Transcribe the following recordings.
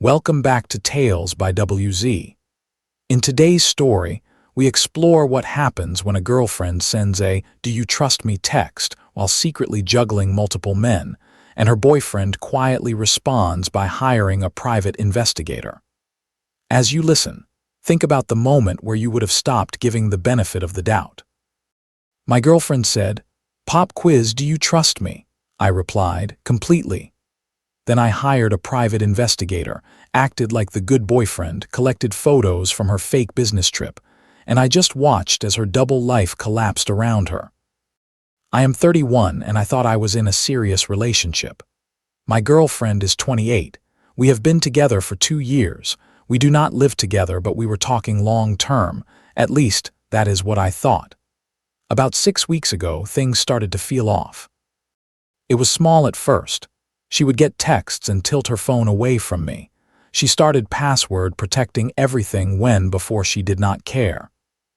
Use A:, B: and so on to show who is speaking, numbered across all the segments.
A: Welcome back to Tales by WZ. In today's story, we explore what happens when a girlfriend sends a "Do you trust me?" text while secretly juggling multiple men, and her boyfriend quietly responds by hiring a private investigator. As you listen, think about the moment where you would have stopped giving the benefit of the doubt. My girlfriend said, "Pop quiz, do you trust me?" I replied, completely. Then I hired a private investigator, acted like the good boyfriend, collected photos from her fake business trip, and I just watched as her double life collapsed around her. I am 31 and I thought I was in a serious relationship. My girlfriend is 28. We have been together for 2 years. We do not live together, but we were talking long term. At least, that is what I thought. About 6 weeks ago, things started to feel off. It was small at first. She would get texts and tilt her phone away from me. She started password protecting everything before she did not care.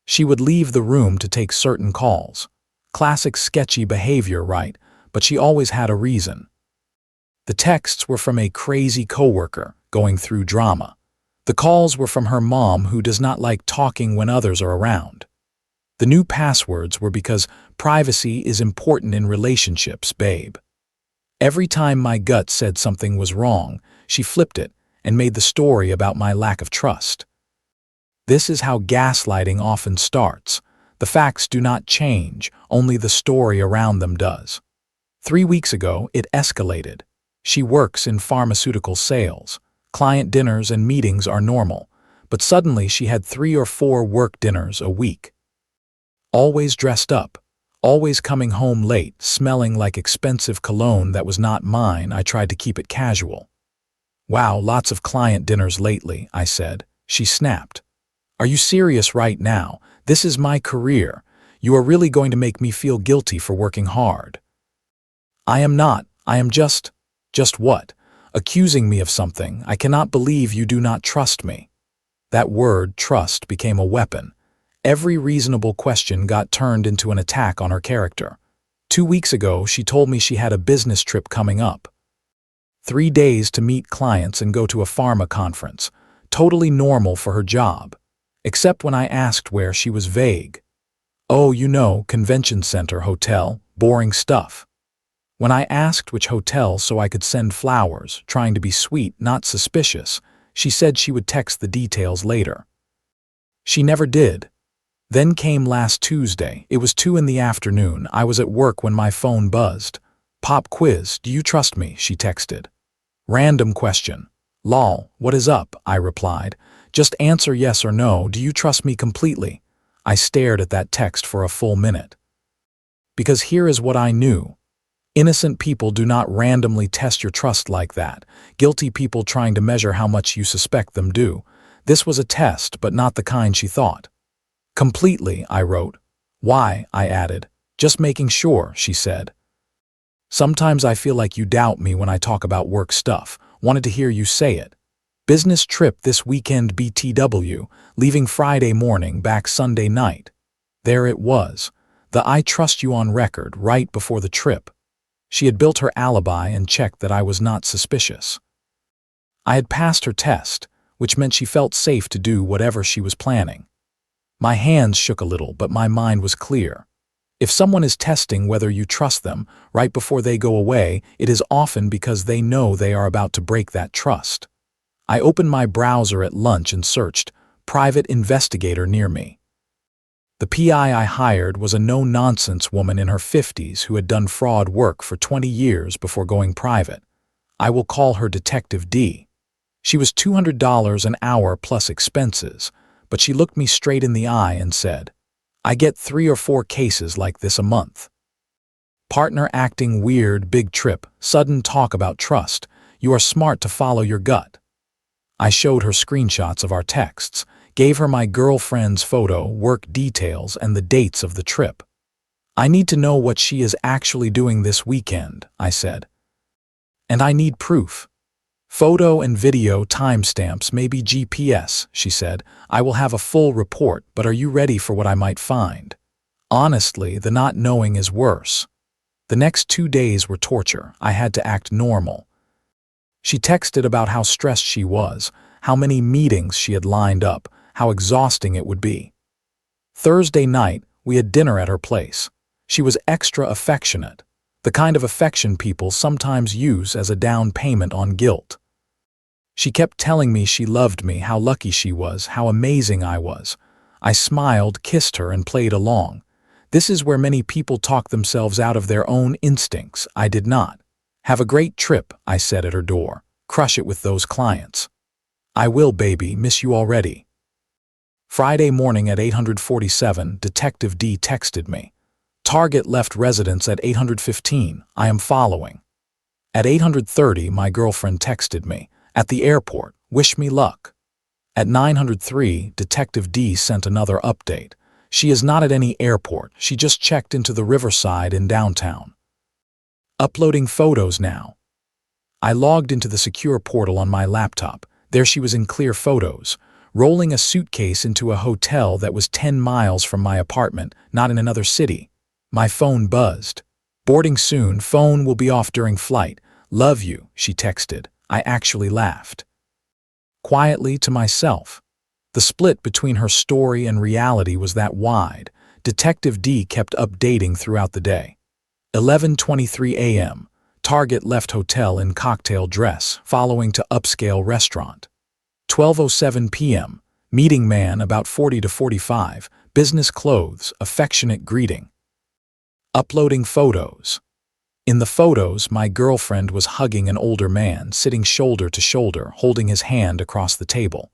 A: She would leave the room to take certain calls. Classic sketchy behavior, right? But she always had a reason. The texts were from a crazy coworker going through drama. The calls were from her mom, who does not like talking when others are around. The new passwords were because privacy is important in relationships, babe. Every time my gut said something was wrong, she flipped it and made the story about my lack of trust. This is how gaslighting often starts. The facts do not change, only the story around them does. 3 weeks ago, it escalated. She works in pharmaceutical sales. Client dinners and meetings are normal, but suddenly she had 3 or 4 work dinners a week. Always dressed up. Always coming home late, smelling like expensive cologne that was not mine. I tried to keep it casual. "Wow, lots of client dinners lately," I said. She snapped. "Are you serious right now? This is my career. You are really going to make me feel guilty for working hard." "I am not. I am just what? Accusing me of something. I cannot believe you do not trust me." That word, trust, became a weapon. Every reasonable question got turned into an attack on her character. 2 weeks ago, she told me she had a business trip coming up. 3 days to meet clients and go to a pharma conference. Totally normal for her job. Except when I asked where, she was vague. "Oh, you know, convention center, hotel, boring stuff." When I asked which hotel so I could send flowers, trying to be sweet, not suspicious, she said she would text the details later. She never did. Then came last Tuesday. It was 2 in the afternoon. I was at work when my phone buzzed. "Pop quiz, do you trust me?" she texted. Random question. "Lol, what is up?" I replied. "Just answer yes or no. Do you trust me completely?" I stared at that text for a full minute. Because here is what I knew. Innocent people do not randomly test your trust like that. Guilty people trying to measure how much you suspect them do. This was a test, but not the kind she thought. "Completely," I wrote. "Why?" I added. "Just making sure," she said. "Sometimes I feel like you doubt me when I talk about work stuff. Wanted to hear you say it. Business trip this weekend BTW, leaving Friday morning, back Sunday night." There it was. The "I trust you" on record right before the trip. She had built her alibi and checked that I was not suspicious. I had passed her test, which meant she felt safe to do whatever she was planning. My hands shook a little, but my mind was clear. If someone is testing whether you trust them right before they go away, it is often because they know they are about to break that trust. I opened my browser at lunch and searched "private investigator" near me. The PI I hired was a no-nonsense woman in her 50s who had done fraud work for 20 years before going private. I will call her Detective D. She was $200 an hour plus expenses, but she looked me straight in the eye and said, "I get 3 or 4 cases like this a month. Partner acting weird, big trip, sudden talk about trust. You are smart to follow your gut." I showed her screenshots of our texts, gave her my girlfriend's photo, work details, and the dates of the trip. "I need to know what she is actually doing this weekend," I said. "And I need proof. Photo and video timestamps, maybe GPS," she said. "I will have a full report, but are you ready for what I might find?" Honestly, the not knowing is worse. The next 2 days were torture. I had to act normal. She texted about how stressed she was, how many meetings she had lined up, how exhausting it would be. Thursday night, we had dinner at her place. She was extra affectionate, the kind of affection people sometimes use as a down payment on guilt. She kept telling me she loved me, how lucky she was, how amazing I was. I smiled, kissed her, and played along. This is where many people talk themselves out of their own instincts. I did not. Have a great trip, I said at her door. Crush it with those clients. I will, baby, miss you already. Friday morning at 8:47, Detective D texted me. Target left residence at 8:15. I am following. At 8:30, my girlfriend texted me. At the airport, wish me luck. At 9:03, Detective D sent another update. She is not at any airport. She just checked into the Riverside in downtown. Uploading photos now. I logged into the secure portal on my laptop. There she was in clear photos, rolling a suitcase into a hotel that was 10 miles from my apartment, not in another city. My phone buzzed. Boarding soon, phone will be off during flight. Love you, she texted. I actually laughed. Quietly to myself. The split between her story and reality was that wide. Detective D kept updating throughout the day. 11:23 a.m. Target left hotel in cocktail dress, following to upscale restaurant. 12:07 p.m. Meeting man about 40 to 45, business clothes, affectionate greeting. Uploading photos. In the photos, my girlfriend was hugging an older man, sitting shoulder to shoulder, holding his hand across the table.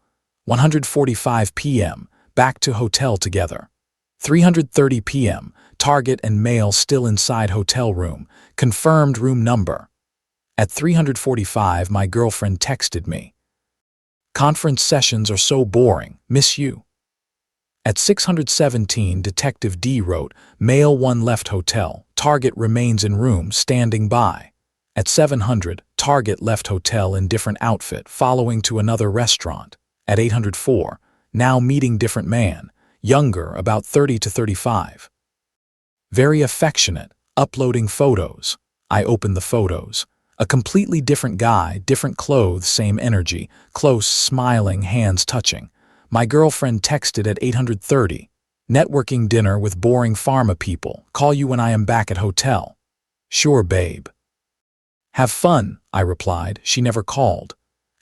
A: 1:45 p.m. Back to hotel together. 3:30 p.m. Target and male still inside hotel room. Confirmed room number. At 3:45, my girlfriend texted me. Conference sessions are so boring. Miss you. At 6:17, Detective D wrote, Male 1 left hotel. Target remains in room, standing by. At 7:00, Target left hotel in different outfit, following to another restaurant. At 8:04, now meeting different man, younger, about 30 to 35. Very affectionate, uploading photos. I opened the photos. A completely different guy, different clothes, same energy, close, smiling, hands touching. My girlfriend texted at 8:30. Networking dinner with boring pharma people. Call you when I am back at hotel. Sure, babe. Have fun, I replied. She never called.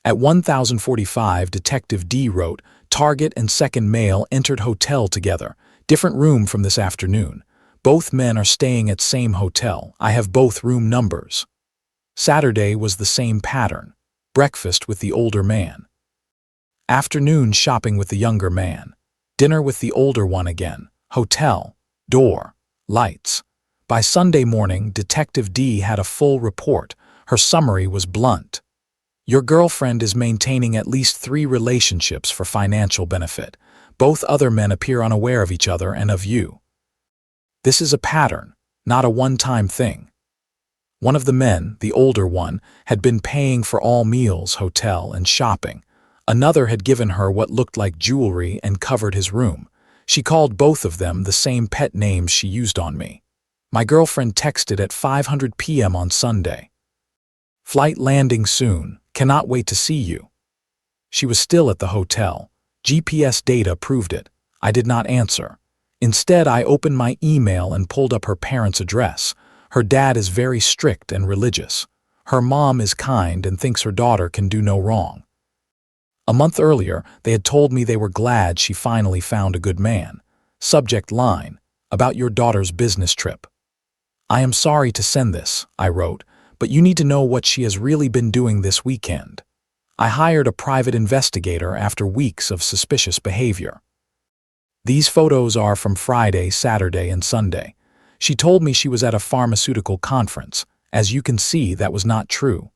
A: At 1045, Detective D wrote, Target and second male entered hotel together. Different room from this afternoon. Both men are staying at same hotel. I have both room numbers. Saturday was the same pattern. Breakfast with the older man. Afternoon shopping with the younger man. Dinner with the older one again. Hotel. Door. Lights. By Sunday morning, Detective D had a full report. Her summary was blunt. Your girlfriend is maintaining at least 3 relationships for financial benefit. Both other men appear unaware of each other and of you. This is a pattern, not a one-time thing. One of the men, the older one, had been paying for all meals, hotel, and shopping. Another had given her what looked like jewelry and covered his room. She called both of them the same pet names she used on me. My girlfriend texted at 5:00 p.m. on Sunday. Flight landing soon. Cannot wait to see you. She was still at the hotel. GPS data proved it. I did not answer. Instead, I opened my email and pulled up her parents' address. Her dad is very strict and religious. Her mom is kind and thinks her daughter can do no wrong. A month earlier, they had told me they were glad she finally found a good man. Subject line, about your daughter's business trip. I am sorry to send this, I wrote, but you need to know what she has really been doing this weekend. I hired a private investigator after weeks of suspicious behavior. These photos are from Friday, Saturday, and Sunday. She told me she was at a pharmaceutical conference. As you can see, that was not true.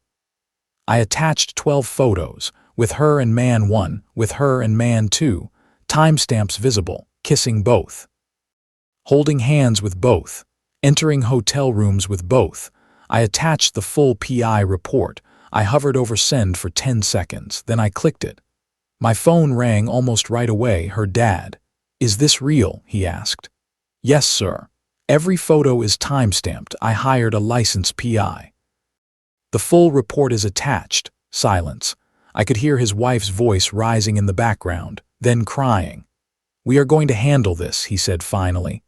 A: I attached 12 photos, with her and man 1, with her and man 2, timestamps visible, kissing both. Holding hands with both, entering hotel rooms with both. I attached the full PI report. I hovered over send for 10 seconds, then I clicked it. My phone rang almost right away. Her dad. Is this real? He asked. Yes, sir. Every photo is timestamped. I hired a licensed PI. The full report is attached. Silence. I could hear his wife's voice rising in the background, then crying. "We are going to handle this," he said finally.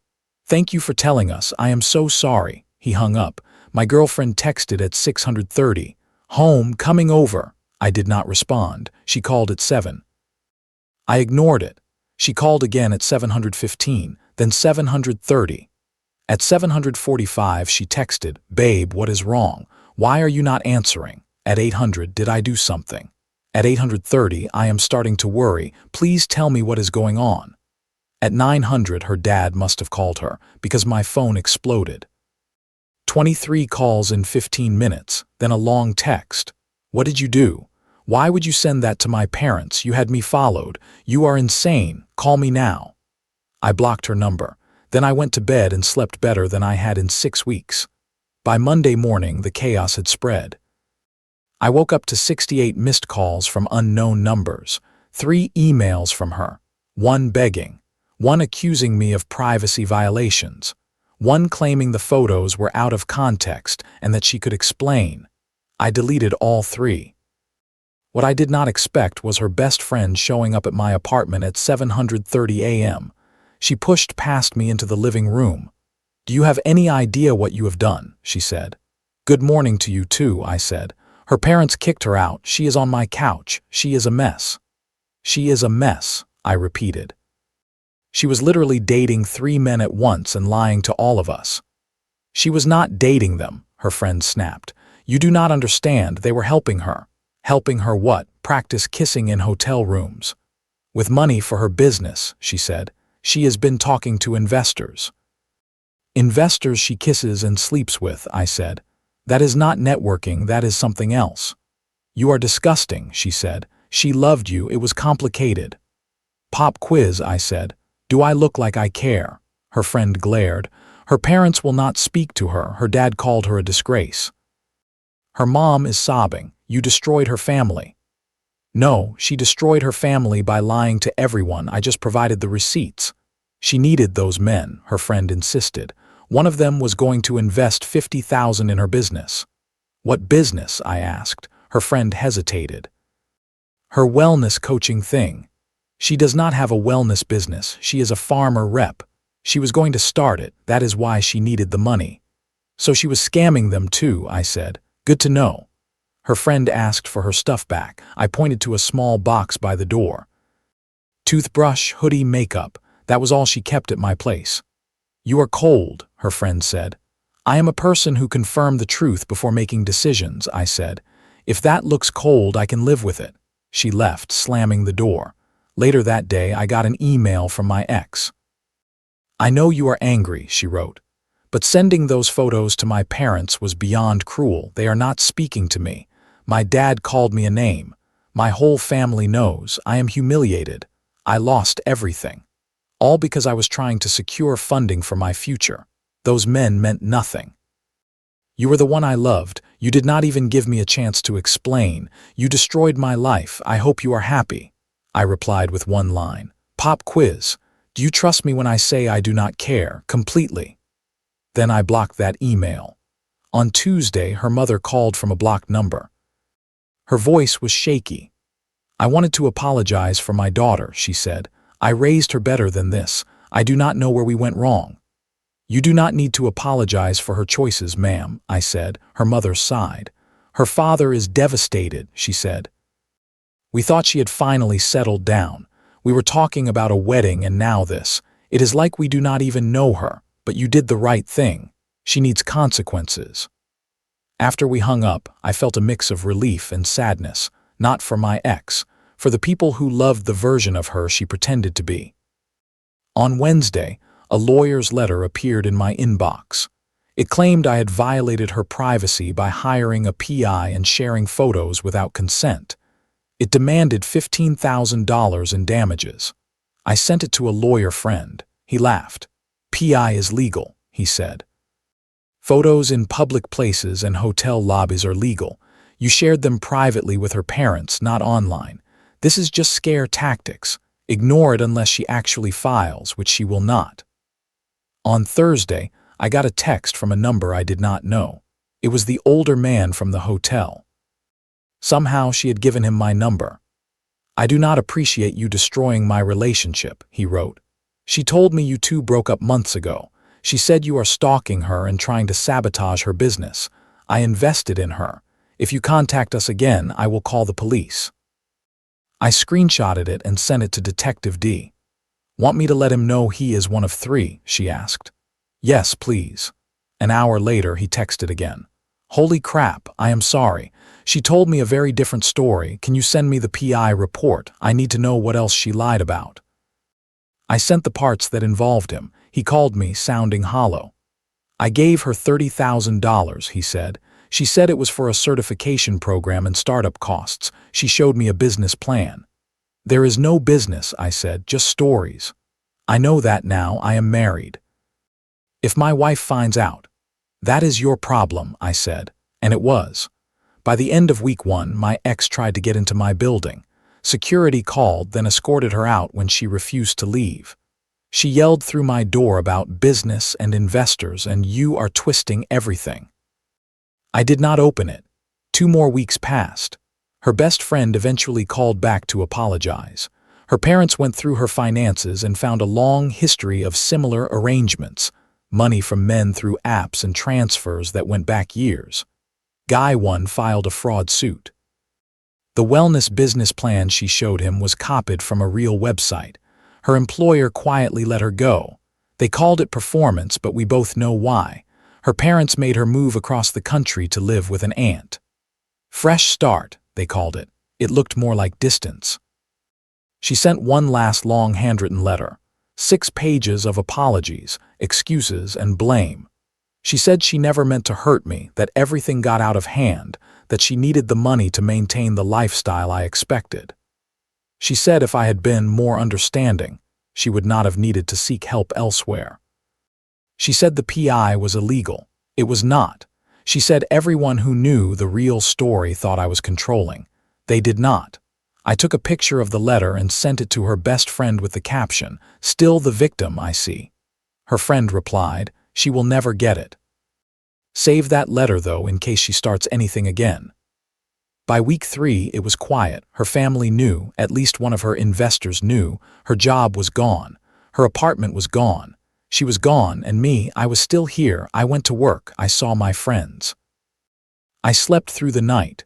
A: "Thank you for telling us. I am so sorry." He hung up. My girlfriend texted at 6:30. "Home, coming over." I did not respond. She called at 7. I ignored it. She called again at 7:15, then 7:30. At 7:45 she texted, "Babe, what is wrong? Why are you not answering?" At 800, "Did I do something?" At 8:30, "I am starting to worry. Please tell me what is going on." At 900, her dad must have called her, because my phone exploded. 23 calls in 15 minutes, then a long text. "What did you do? Why would you send that to my parents? You had me followed. You are insane. Call me now." I blocked her number. Then I went to bed and slept better than I had in 6 weeks. By Monday morning, the chaos had spread. I woke up to 68 missed calls from unknown numbers, 3 emails from her, 1 begging, 1 accusing me of privacy violations, 1 claiming the photos were out of context and that she could explain. I deleted all 3. What I did not expect was her best friend showing up at my apartment at 7:30 a.m. She pushed past me into the living room. "Do you have any idea what you have done?" she said. "Good morning to you too," I said. "Her parents kicked her out. She is on my couch. She is a mess." "She is a mess," I repeated. She was literally dating 3 men at once and lying to all of us. "She was not dating them," her friend snapped. "You do not understand. They were helping her." "Helping her what? Practice kissing in hotel rooms." "With money for her business," she said. "She has been talking to investors." "Investors she kisses and sleeps with," I said. "That is not networking, that is something else." "You are disgusting," she said. "She loved you, it was complicated." "Pop quiz," I said. "Do I look like I care?" Her friend glared. "Her parents will not speak to her. Her dad called her a disgrace." Her mom is sobbing. "You destroyed her family." "No, she destroyed her family by lying to everyone. I just provided the receipts." "She needed those men," her friend insisted. "One of them was going to invest $50,000 in her business." "What business?" I asked. Her friend hesitated. "Her wellness coaching thing." "She does not have a wellness business. She is a farmer rep. She was going to start it. That is why she needed the money." "So she was scamming them too," I said. "Good to know." Her friend asked for her stuff back. I pointed to a small box by the door. "Toothbrush, hoodie, makeup. That was all she kept at my place." "You are cold," her friend said. "I am a person who confirmed the truth before making decisions," I said. "If that looks cold, I can live with it." She left, slamming the door. Later that day, I got an email from my ex. "I know you are angry," she wrote. "But sending those photos to my parents was beyond cruel. They are not speaking to me. My dad called me a name. My whole family knows. I am humiliated. I lost everything. All because I was trying to secure funding for my future. Those men meant nothing. You were the one I loved. You did not even give me a chance to explain. You destroyed my life. I hope you are happy." I replied with 1 line. "Pop quiz. Do you trust me when I say I do not care, completely?" Then I blocked that email. On Tuesday, her mother called from a blocked number. Her voice was shaky. "I wanted to apologize for my daughter," she said. "I raised her better than this. I do not know where we went wrong." "You do not need to apologize for her choices, ma'am," I said. Her mother sighed. "Her father is devastated," she said. "We thought she had finally settled down. We were talking about a wedding and now this. It is like we do not even know her, but you did the right thing. She needs consequences." After we hung up, I felt a mix of relief and sadness, not for my ex, for the people who loved the version of her she pretended to be. On Wednesday, a lawyer's letter appeared in my inbox. It claimed I had violated her privacy by hiring a PI and sharing photos without consent. It demanded $15,000 in damages. I sent it to a lawyer friend. He laughed. "PI is legal," he said. "Photos in public places and hotel lobbies are legal. You shared them privately with her parents, not online. This is just scare tactics. Ignore it unless she actually files, which she will not." On Thursday, I got a text from a number I did not know. It was the older man from the hotel. Somehow she had given him my number. "I do not appreciate you destroying my relationship," he wrote. "She told me you two broke up months ago. She said you are stalking her and trying to sabotage her business. I invested in her. If you contact us again, I will call the police." I screenshotted it and sent it to Detective D. "Want me to let him know he is one of three?" she asked. "Yes, please." An hour later, he texted again. "Holy crap, I am sorry. She told me a very different story. Can you send me the PI report? I need to know what else she lied about." I sent the parts that involved him. He called me, sounding hollow. "I gave her $30,000, he said. She said it was for a certification program and startup costs. She showed me a business plan. "There is no business," I said, "just stories." "I know that now. I am married." "If my wife finds out." "That is your problem," I said, and it was. By the end of week 1, my ex tried to get into my building. Security called, then escorted her out when she refused to leave. She yelled through my door about business and investors, and "you are twisting everything." I did not open it. 2 more weeks passed. Her best friend eventually called back to apologize. Her parents went through her finances and found a long history of similar arrangements, money from men through apps and transfers that went back years. Guy 1 filed a fraud suit. The wellness business plan she showed him was copied from a real website. Her employer quietly let her go. They called it performance, but we both know why. Her parents made her move across the country to live with an aunt. Fresh start, they called it. It looked more like distance. She sent one last long handwritten letter. 6 pages of apologies, excuses, and blame. She said she never meant to hurt me, that everything got out of hand, that she needed the money to maintain the lifestyle I expected. She said if I had been more understanding, she would not have needed to seek help elsewhere. She said the PI was illegal. It was not. She said everyone who knew the real story thought I was controlling. They did not. I took a picture of the letter and sent it to her best friend with the caption, "Still the victim, I see." Her friend replied, "She will never get it." Save that letter, though, in case she starts anything again. By week 3, it was quiet. Her family knew, at least one of her investors knew, her job was gone. Her apartment was gone. She was gone, and me, I was still here. I went to work. I saw my friends. I slept through the night.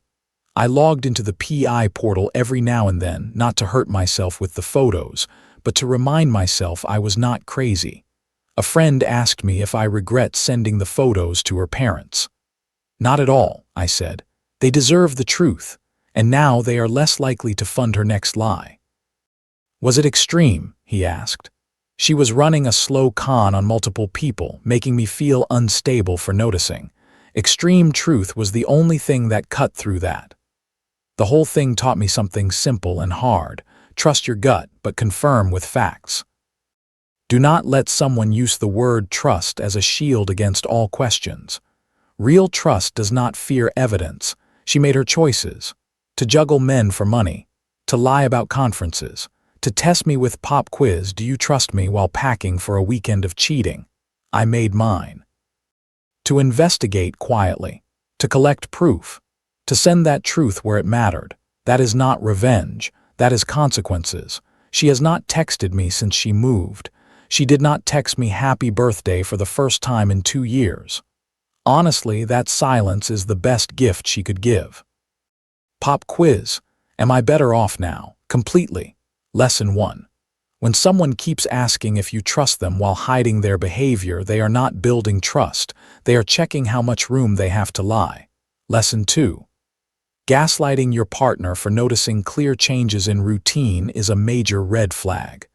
A: I logged into the PI portal every now and then, not to hurt myself with the photos, but to remind myself I was not crazy. A friend asked me if I regret sending the photos to her parents. "Not at all," I said. "They deserve the truth, and now they are less likely to fund her next lie." "Was it extreme?" he asked. She was running a slow con on multiple people, making me feel unstable for noticing. Extreme truth was the only thing that cut through that. The whole thing taught me something simple and hard. Trust your gut, but confirm with facts. Do not let someone use the word trust as a shield against all questions. Real trust does not fear evidence. She made her choices. To juggle men for money. To lie about conferences. To test me with pop quiz, "Do you trust me?" while packing for a weekend of cheating. I made mine. To investigate quietly. To collect proof. To send that truth where it mattered. That is not revenge. That is consequences. She has not texted me since she moved. She did not text me happy birthday for the first time in 2 years. Honestly, that silence is the best gift she could give. Pop quiz. Am I better off now? Completely. Lesson 1. When someone keeps asking if you trust them while hiding their behavior, they are not building trust. They are checking how much room they have to lie. Lesson 2. Gaslighting your partner for noticing clear changes in routine is a major red flag.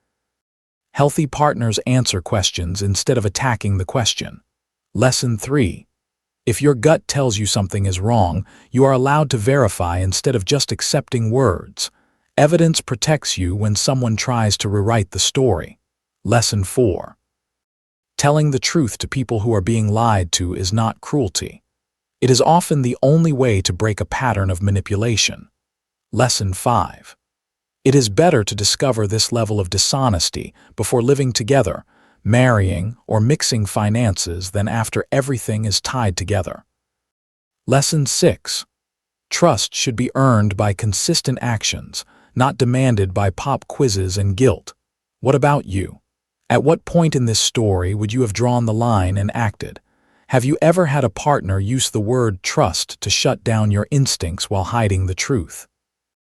A: Healthy partners answer questions instead of attacking the question. Lesson 3. If your gut tells you something is wrong, you are allowed to verify instead of just accepting words. Evidence protects you when someone tries to rewrite the story. Lesson 4. Telling the truth to people who are being lied to is not cruelty. It is often the only way to break a pattern of manipulation. Lesson 5. It is better to discover this level of dishonesty before living together, marrying, or mixing finances than after everything is tied together. Lesson 6. Trust should be earned by consistent actions, not demanded by pop quizzes and guilt. What about you? At what point in this story would you have drawn the line and acted? Have you ever had a partner use the word trust to shut down your instincts while hiding the truth?